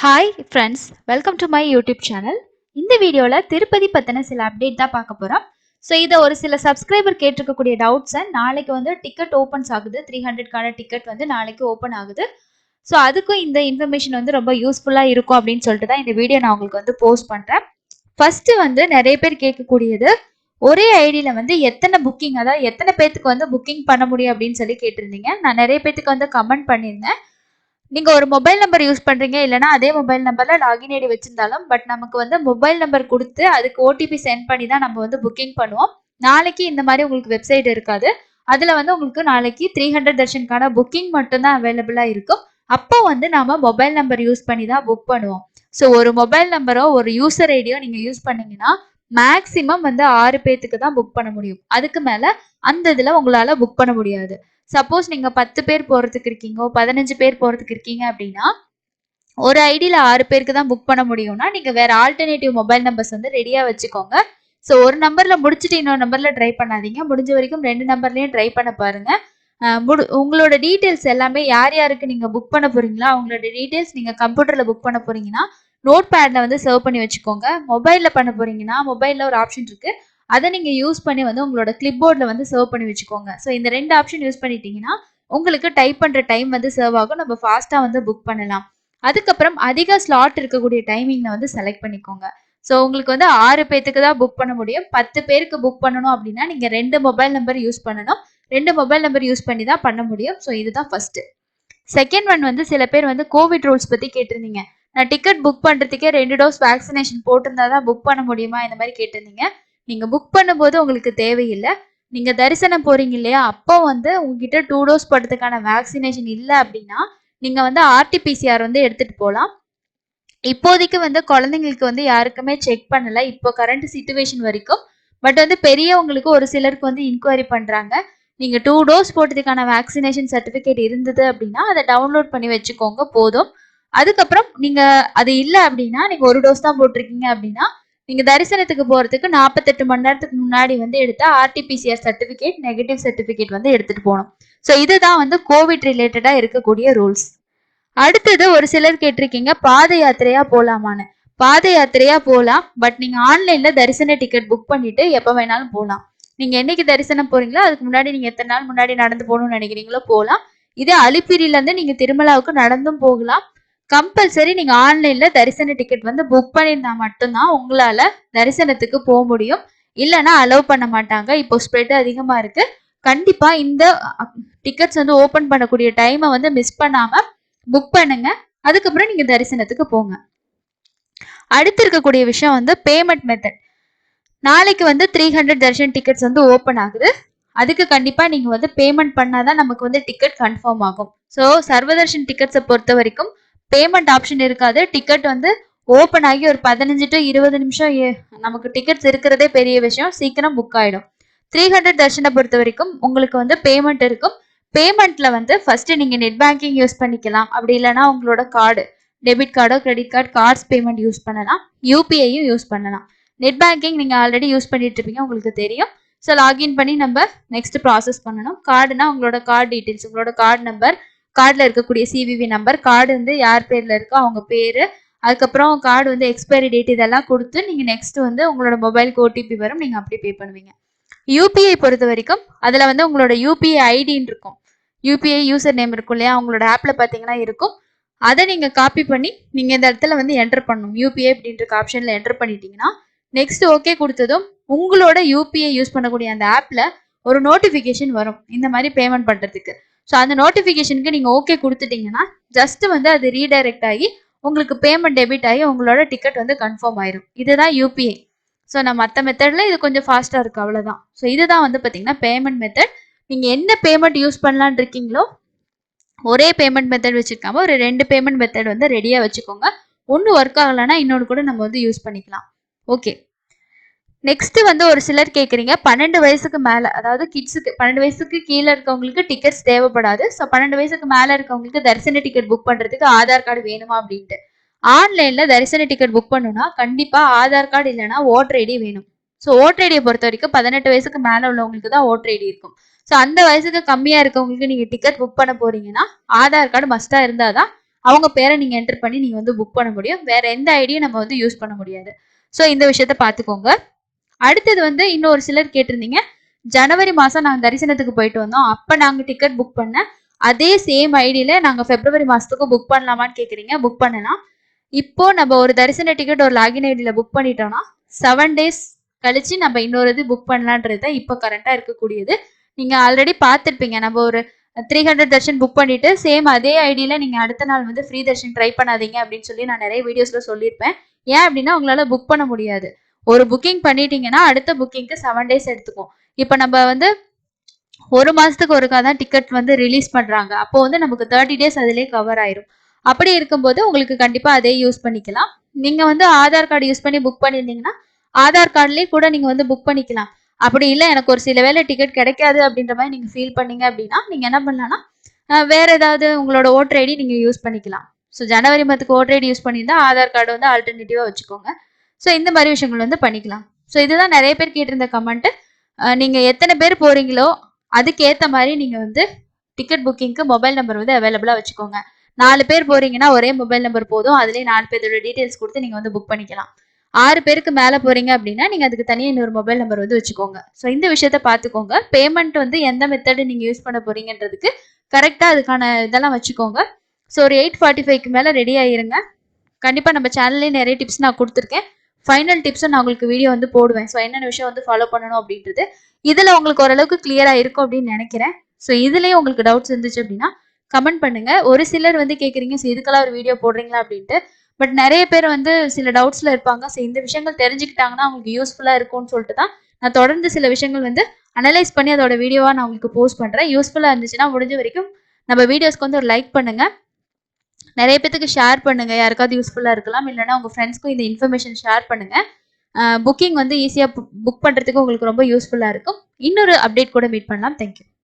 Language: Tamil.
Hi friends, welcome to my YouTube channel. இந்த வீடியோவில் திருப்பதி பற்றின சில அப்டேட் தான் பார்க்க போகிறோம். ஸோ இதை ஒரு சில சப்ஸ்கிரைபர் கேட்டிருக்கக்கூடிய டவுட்ஸை நாளைக்கு வந்து டிக்கெட் ஓப்பன்ஸ் ஆகுது. 300க்கான டிக்கெட் வந்து நாளைக்கு ஓப்பன் ஆகுது. ஸோ அதுக்கும் இந்த இன்ஃபர்மேஷன் வந்து ரொம்ப யூஸ்ஃபுல்லாக இருக்கும் அப்படின்னு சொல்லிட்டு தான் இந்த வீடியோ நான் உங்களுக்கு வந்து போஸ்ட் பண்ணுறேன். ஃபர்ஸ்ட்டு வந்து நிறைய பேர் கேட்கக்கூடியது, ஒரே ஐடியில் வந்து எத்தனை புக்கிங், அதாவது எத்தனை பேத்துக்கு வந்து புக்கிங் பண்ண முடியும் அப்படின்னு சொல்லி கேட்டிருந்தீங்க. நான் நிறைய பேத்துக்கு வந்து கமெண்ட் பண்ணியிருந்தேன். நீங்க ஒரு மொபைல் நம்பர் யூஸ் பண்றீங்க, இல்லைன்னா அதே மொபைல் நம்பர்ல லாகின் ஐடி வச்சிருந்தாலும், பட் நமக்கு வந்து மொபைல் நம்பர் கொடுத்து அதுக்கு ஓடிபி சென்ட் பண்ணி தான் நம்ம வந்து புக்கிங் பண்ணுவோம். நாளைக்கு இந்த மாதிரி உங்களுக்கு வெப்சைட் இருக்காது. அதுல வந்து உங்களுக்கு நாளைக்கு 300 தர்ஷனுக்கான புக்கிங் மட்டும்தான் அவைலபிளா இருக்கும். அப்போ வந்து நாம மொபைல் நம்பர் யூஸ் பண்ணி தான் புக் பண்ணுவோம். ஸோ ஒரு மொபைல் நம்பரோ ஒரு யூசர் ஐடியோ நீங்க யூஸ் பண்ணீங்கன்னா மேக்சிமம் வந்து 6 பேத்துக்கு தான் புக் பண்ண முடியும். அதுக்கு மேல அந்த இதுல உங்களால புக் பண்ண முடியாது. சப்போஸ் நீங்க 10 பேர் போறதுக்கு இருக்கீங்க, 15 பேர் போறதுக்கு இருக்கீங்க அப்படின்னா, ஒரு ஐடியில 6 பேருக்கு தான் புக் பண்ண முடியும்னா, நீங்க வேற ஆல்டர்னேட்டிவ் மொபைல் நம்பர்ஸ் வந்து ரெடியா வச்சுக்கோங்க. ஸோ ஒரு நம்பர்ல முடிச்சுட்டு இன்னொரு நம்பர்ல ட்ரை பண்ணாதீங்க. முடிஞ்ச வரைக்கும் 2 நம்பர்லயும் ட்ரை பண்ண பாருங்க. உங்களோட டீட்டெயில்ஸ் எல்லாமே யார் யாருக்கு நீங்க புக் பண்ண போறீங்களோ அவங்களோட டீட்டெயில்ஸ் நீங்க கம்ப்யூட்டர்ல புக் பண்ண போறீங்கன்னா நோட் பேட்ல வந்து சர்வ் பண்ணி வச்சுக்கோங்க. மொபைல்ல பண்ண போறீங்கன்னா மொபைல்ல ஒரு ஆப்ஷன் இருக்கு, அதை நீங்க யூஸ் பண்ணி வந்து உங்களோட கிளிப் போர்டில் வந்து சர்வ் பண்ணி வச்சுக்கோங்க. ஸோ இந்த 2 ஆப்ஷன் யூஸ் பண்ணிட்டீங்கன்னா உங்களுக்கு டைப் பண்ற டைம் வந்து சர்வ் ஆகும். நம்ம ஃபாஸ்டா வந்து புக் பண்ணலாம். அதுக்கப்புறம் அதிக ஸ்லாட் இருக்கக்கூடிய டைமிங்ல வந்து செலக்ட் பண்ணிக்கோங்க. ஸோ உங்களுக்கு வந்து 6 பேத்துக்கு தான் புக் பண்ண முடியும். 10 பேருக்கு புக் பண்ணணும் அப்படின்னா நீங்க 2 மொபைல் நம்பர் யூஸ் பண்ணணும். 2 மொபைல் நம்பர் யூஸ் பண்ணி தான் பண்ண முடியும். ஸோ இதுதான் ஃபர்ஸ்ட். செகண்ட் ஒன் வந்து சில பேர் வந்து கோவிட் ரூல்ஸ் பத்தி கேட்டிருந்தீங்க. நான் டிக்கெட் புக் பண்றதுக்கே 2 டோஸ் வேக்சினேஷன் போட்டிருந்தா தான் புக் பண்ண முடியுமா, இந்த மாதிரி கேட்டிருந்தீங்க. நீங்க புக் பண்ணும்போது உங்களுக்கு தேவையில்லை. நீங்க தரிசனம் போறீங்க இல்லையா, அப்போ வந்து உங்ககிட்ட 2 டோஸ் போடுறதுக்கான வேக்சினேஷன் இல்லை அப்படின்னா நீங்க வந்து ஆர்டிபிசிஆர் வந்து எடுத்துட்டு போகலாம். இப்போதைக்கு வந்து குழந்தைங்களுக்கு வந்து யாருக்குமே செக் பண்ணல இப்போ கரண்ட் சிச்சுவேஷன் வரைக்கும். பட் வந்து பெரியவங்களுக்கு ஒரு சிலருக்கு வந்து இன்கொயரி பண்றாங்க. நீங்க 2 டோஸ் போட்டதுக்கான வேக்சினேஷன் சர்டிபிகேட் இருந்தது அப்படின்னா அதை டவுன்லோட் பண்ணி வச்சுக்கோங்க போதும். அதுக்கப்புறம் நீங்க அது இல்லை அப்படின்னா, நீங்க 1 டோஸ் தான் போட்டிருக்கீங்க அப்படின்னா நீங்க தரிசனத்துக்கு போறதுக்கு 48 மணி நேரத்துக்கு முன்னாடி வந்து எடுத்த ஆர்டிபிசிஆர் சர்டிபிகேட், நெகட்டிவ் சர்டிபிகேட் வந்து எடுத்துட்டு போகணும். ஸோ இதுதான் வந்து கோவிட் ரிலேட்டடா இருக்கக்கூடிய ரூல்ஸ். அடுத்தது ஒரு சிலர் கேட்டிருக்கீங்க, பாத யாத்திரையா போலாமான்னு. பாத யாத்திரையா போலாம், பட் நீங்க ஆன்லைன்ல தரிசன டிக்கெட் புக் பண்ணிட்டு எப்ப வேணாலும் போகலாம். நீங்க என்னைக்கு தரிசனம் போறீங்களோ அதுக்கு முன்னாடி நீங்க எத்தனை நாள் முன்னாடி நடந்து போகணும்னு நினைக்கிறீங்களோ போகலாம். இதே அலிப்பிரியில இருந்து நீங்க திருமலாவுக்கு நடந்தும் போகலாம். கம்பல்சரி நீங்க ஆன்லைன்ல தரிசன டிக்கெட் வந்து புக் பண்ணியிருந்தா மட்டும்தான் உங்களால தரிசனத்துக்கு போக முடியும். இல்லைன்னா அலோவ் பண்ண மாட்டாங்க. இப்போ ஸ்ப்ரெட் அதிகமா இருக்கு. கண்டிப்பா இந்த டிக்கெட்ஸ் வந்து ஓபன் பண்ணக்கூடிய டைமை வந்து மிஸ் பண்ணாம புக் பண்ணுங்க. அதுக்கப்புறம் நீங்க தரிசனத்துக்கு போங்க. அடுத்து இருக்கக்கூடிய விஷயம் வந்து பேமெண்ட் மெத்தட். நாளைக்கு வந்து 300 தர்ஷன் டிக்கெட்ஸ் வந்து ஓப்பன் ஆகுது. அதுக்கு கண்டிப்பா நீங்க வந்து பேமெண்ட் பண்ணாதான் நமக்கு வந்து டிக்கெட் கன்ஃபார்ம் ஆகும். ஸோ சர்வதர்ஷன் டிக்கெட்ஸை பொறுத்த வரைக்கும் பேமெண்ட் ஆப்ஷன் இருக்காது. டிக்கெட் வந்து ஓப்பன் ஆகி ஒரு 15 to 20 நிமிஷம் நமக்கு டிக்கெட்ஸ் இருக்கிறதே பெரிய விஷயம். சீக்கிரம் புக் ஆயிடும். 300 தர்ஷனை பொறுத்த வரைக்கும் உங்களுக்கு வந்து பேமெண்ட் இருக்கும். பேமெண்ட்ல வந்து ஃபர்ஸ்ட் நீங்க நெட் பேங்கிங் யூஸ் பண்ணிக்கலாம். அப்படி இல்லைன்னா உங்களோட கார்டு, டெபிட் கார்டோ credit card, cards payment use பண்ணலாம். யூபிஐயும் யூஸ் பண்ணலாம். நெட் பேங்கிங் நீங்க ஆல்ரெடி யூஸ் பண்ணிட்டு இருப்பீங்க, உங்களுக்கு தெரியும். ஸோ லாகின் பண்ணி நம்ம நெக்ஸ்ட் ப்ராசஸ் பண்ணணும். கார்டுனா உங்களோட கார்டு டீட்டெயில்ஸ், உங்களோட கார்டு நம்பர், கார்டில் இருக்கக்கூடிய சிவிவி நம்பர், கார்டு வந்து யார் பேர்ல இருக்கோ அவங்க பேரு, அதுக்கப்புறம் கார்டு வந்து எக்ஸ்பைரி டேட் இதெல்லாம் கொடுத்து நீங்க நெக்ஸ்ட் வந்து உங்களோட மொபைலுக்கு ஓடிபி வரும், நீங்க அப்படி பே பண்ணுவீங்க. யூபிஐ பொறுத்த வரைக்கும் அதுல வந்து உங்களோட யூபிஐ ஐடின்னு இருக்கும். யூபிஐ யூசர் நேம் இருக்கும் இல்லையா, உங்களோட ஆப்ல பாத்தீங்கன்னா இருக்கும். அதை நீங்க காப்பி பண்ணி நீங்க இந்த இடத்துல வந்து என்டர் பண்ணணும். யூபிஐ அப்படின்ற ஆப்ஷன்ல என்டர் பண்ணிட்டீங்கன்னா நெக்ஸ்ட் ஓகே கொடுத்ததும் உங்களோட யூபிஐ யூஸ் பண்ணக்கூடிய அந்த ஆப்ல ஒரு நோட்டிபிகேஷன் வரும் இந்த மாதிரி பேமெண்ட் பண்றதுக்கு. ஸோ அந்த நோட்டிபிகேஷனுக்கு நீங்க ஓகே கொடுத்துட்டீங்கன்னா ஜஸ்ட் வந்து அது ரீடைரக்ட் ஆகி உங்களுக்கு பேமெண்ட் டெபிட் ஆகி உங்களோட டிக்கெட் வந்து கன்ஃபார்ம் ஆயிரும். இதுதான் யூபிஐ. ஸோ நான் மற்ற மெத்தட்ல இது கொஞ்சம் ஃபாஸ்டா இருக்கு, அவ்வளவுதான். ஸோ இதுதான் வந்து பாத்தீங்கன்னா பேமெண்ட் மெத்தட். நீங்க என்ன பேமெண்ட் யூஸ் பண்ணலான் இருக்கீங்களோ ஒரே பேமெண்ட் மெத்தட் வச்சிருக்காம ஒரு 2 பேமெண்ட் மெத்தட் வந்து ரெடியா வச்சுக்கோங்க. ஒன்னு ஒர்க் ஆகலைன்னா இன்னொன்று கூட நம்ம வந்து யூஸ் பண்ணிக்கலாம். ஓகே, நெக்ஸ்ட் வந்து ஒரு சிலர் கேட்குறீங்க, 12 வயசுக்கு மேல, அதாவது கிட்ஸுக்கு 12 வயசுக்கு கீழே இருக்கவங்களுக்கு டிக்கெட்ஸ் தேவைப்படாது. ஸோ 12 வயசுக்கு மேல இருக்கவங்களுக்கு தரிசன டிக்கெட் புக் பண்றதுக்கு ஆதார் கார்டு வேணுமா அப்படின்ட்டு. ஆன்லைன்ல தரிசன டிக்கெட் புக் பண்ணணும்னா கண்டிப்பா ஆதார் கார்டு இல்லைன்னா ஓட்டர் ஐடி வேணும். ஸோ ஓட்டர் ஐடியை பொறுத்த வரைக்கும் 18 வயசுக்கு மேல உள்ளவங்களுக்கு தான் ஓட்டர் ஐடி இருக்கும். ஸோ அந்த வயசுக்கு கம்மியா இருக்கவங்களுக்கு நீங்க டிக்கெட் புக் பண்ண போறீங்கன்னா ஆதார் கார்டு மஸ்டா இருந்தாதான் அவங்க பேரை நீங்க என்டர் பண்ணி நீங்க வந்து புக் பண்ண முடியும். வேற எந்த ஐடியும் நம்ம வந்து யூஸ் பண்ண முடியாது. ஸோ இந்த விஷயத்த பார்த்துக்கோங்க. அடுத்தது வந்து இன்னொரு சிலர் கேட்டிருந்தீங்க, ஜனவரி மாசம் நாங்க தரிசனத்துக்கு போயிட்டு வந்தோம். அப்ப நாங்க டிக்கெட் புக் பண்ண அதே சேம் ஐடியில நாங்க பிப்ரவரி மாசத்துக்கு புக் பண்ணலாமான்னு கேக்குறீங்க. புக் பண்ணலாம். இப்போ நம்ம ஒரு தரிசன டிக்கெட் ஒரு லாகின் ஐடியில புக் பண்ணிட்டோம்னா 7 டேஸ் கழிச்சு நம்ம இன்னொரு இது புக் பண்ணலான்றது இப்போ கரண்டா இருக்கக்கூடியது. நீங்க ஆல்ரெடி பார்த்துருப்பீங்க. நம்ம ஒரு 300 தர்ஷன் புக் பண்ணிட்டு சேம் அதே ஐடியில நீங்க அடுத்த நாள் வந்து ஃப்ரீ தர்ஷன் ட்ரை பண்ணாதீங்க அப்படின்னு சொல்லி நான் நிறைய வீடியோஸ்ல சொல்லியிருப்பேன். ஏன் அப்படின்னா உங்களால புக் பண்ண முடியாது. ஒரு புக்கிங் பண்ணிட்டீங்கன்னா அடுத்த புக்கிங்க்கு 7 டேஸ் எடுத்துக்கும். இப்போ நம்ம வந்து ஒரு மாசத்துக்கு ஒருக்கா தான் டிக்கெட் வந்து ரிலீஸ் பண்றாங்க. அப்போ வந்து நமக்கு 30 டேஸ் அதிலே கவர் ஆயிரும். அப்படி இருக்கும்போது உங்களுக்கு கண்டிப்பா அதே யூஸ் பண்ணிக்கலாம். நீங்க வந்து ஆதார் கார்டு யூஸ் பண்ணி புக் பண்ணியிருந்தீங்கன்னா ஆதார் கார்டுலேயே கூட நீங்க வந்து புக் பண்ணிக்கலாம். அப்படி இல்லை எனக்கு ஒரு சில வேலை டிக்கெட் கிடைக்காது அப்படின்ற மாதிரி நீங்க ஃபீல் பண்ணீங்க அப்படின்னா நீங்க என்ன பண்ணலாம்னா வேற ஏதாவது உங்களோட ஓட்டர் ஐடி நீங்க யூஸ் பண்ணிக்கலாம். ஸோ ஜனவரி மந்த்துக்கு ஓட்டர் ஐடி யூஸ் பண்ணியிருந்தா ஆதார் கார்டு வந்து ஆல்டர்னேட்டிவா வச்சுக்கோங்க. ஸோ இந்த மாதிரி விஷயங்கள் வந்து பண்ணிக்கலாம். ஸோ இதுதான் நிறைய பேர் கேட்டிருந்த கமெண்ட். நீங்க எத்தனை பேர் போறீங்களோ அதுக்கேற்ற மாதிரி நீங்க வந்து டிக்கெட் புக்கிங்க்கு மொபைல் நம்பர் வந்து அவைலபிளா வச்சுக்கோங்க. 4 பேர் போறீங்கன்னா ஒரே மொபைல் நம்பர் போதும். அதுலேயே 4 பேரோட டீடைல்ஸ் கொடுத்து நீங்க வந்து புக் பண்ணிக்கலாம். 6 பேருக்கு மேல போறீங்க அப்படின்னா நீங்க அதுக்கு தனியாக இன்னொரு மொபைல் நம்பர் வந்து வச்சுக்கோங்க. ஸோ இந்த விஷயத்த பார்த்துக்கோங்க. பேமெண்ட் வந்து எந்த மெத்தட் நீங்க யூஸ் பண்ண போறீங்கன்றதுக்கு கரெக்டா அதுக்கான இதெல்லாம் வச்சுக்கோங்க. ஸோ ஒரு 8:45க்கு மேல ரெடி ஆயிருங்க. கண்டிப்பா நம்ம சேனல்லே நிறைய டிப்ஸ் நான் கொடுத்துருக்கேன். ஃபைனல் டிப்ஸும் நான் உங்களுக்கு வீடியோ வந்து போடுவேன். ஸோ என்னென்ன விஷயம் வந்து ஃபாலோ பண்ணணும் அப்படின்றது இதுல உங்களுக்கு ஓரளவுக்கு கிளியரா இருக்கும் அப்படின்னு நினைக்கிறேன். ஸோ இதுலயே உங்களுக்கு டவுட்ஸ் இருந்துச்சு அப்படின்னா கமெண்ட் பண்ணுங்க. ஒரு சிலர் வந்து கேட்குறீங்க ஸோ இதுக்கெல்லாம் ஒரு வீடியோ போடுறீங்களா அப்படின்ட்டு. பட் நிறைய பேர் வந்து சில டவுட்ஸ்ல இருப்பாங்க. ஸோ இந்த விஷயங்கள் தெரிஞ்சுக்கிட்டாங்கன்னா அவங்களுக்கு யூஸ்ஃபுல்லா இருக்கும்னு சொல்லிட்டு தான் நான் தொடர்ந்து சில விஷயங்கள் வந்து அனலைஸ் பண்ணி அதோட வீடியோவா நான் உங்களுக்கு போஸ்ட் பண்றேன். யூஸ்ஃபுல்லா இருந்துச்சுன்னா முடிஞ்ச வரைக்கும் நம்ம வீடியோஸ்க்கு வந்து ஒரு லைக் பண்ணுங்க. நிறைய பேத்துக்கு ஷேர் பண்ணுங்க. யாருக்காவது யூஸ்ஃபுல்லா இருக்கலாம். இல்லைன்னா உங்க ஃப்ரெண்ட்ஸ்க்கும் இந்த இன்ஃபர்மேஷன் ஷேர் பண்ணுங்க. புக்கிங் வந்து ஈஸியா புக் பண்றதுக்கு உங்களுக்கு ரொம்ப யூஸ்ஃபுல்லா இருக்கும். இன்னொரு அப்டேட் கூட மீட் பண்ணலாம். தேங்க்யூ.